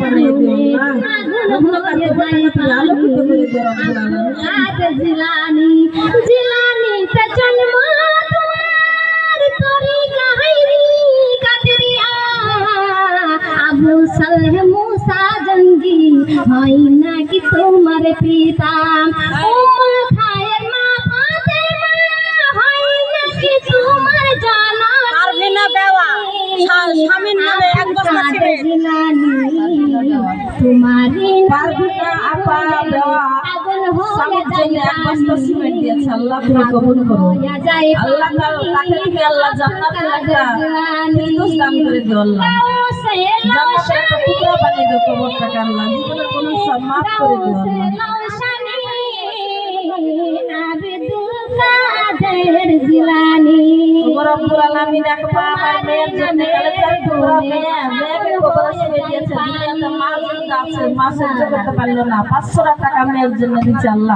বানিয়ে দিও না আলোকিত করে দিও রব্বুল আলামিন জিলানি জিলানি তে জন্ম তোমার তরিকা হাইরি কাদরিয়া আবু সালেহ মুসা জঙ্গি হয় নাকি তোমার পিতা উম্মুল খায়ের মা ফাতেমা হয় নাকি তোমার জানা পারভিনা বেওয়া স্বামীর নামে এক বস্তা সিমেন্ট তোমারি পারভিনা আপা বেওয়া স্বামীর জন্য এক বস্তা সিমেন্ট দিয়েছে আল্লাহ তুমি কবুল করো আল্লাহ তাকে তুমি আল্লাহ জান্নাতের একটা ফিরদৌস দান করে দিও আল্লাহ জান্নাতের একটা টুকরা বানিয়ে দিও কবরটাকে আল্লাহ জীবনের কোনো সব মাফ করে দিও আল্লাহ রব্বুল আলামিন এক মা আমার মেয়ের জন্য কালেজার টুকরা মেয়েকে কবরে শুয়ে দিয়েছে দুনিয়াতে মা জিন্দা আছে মা সহ্য করতে পারলো না 500 টাকা মেয়ের জন্য দিচ্ছে আল্লাহ।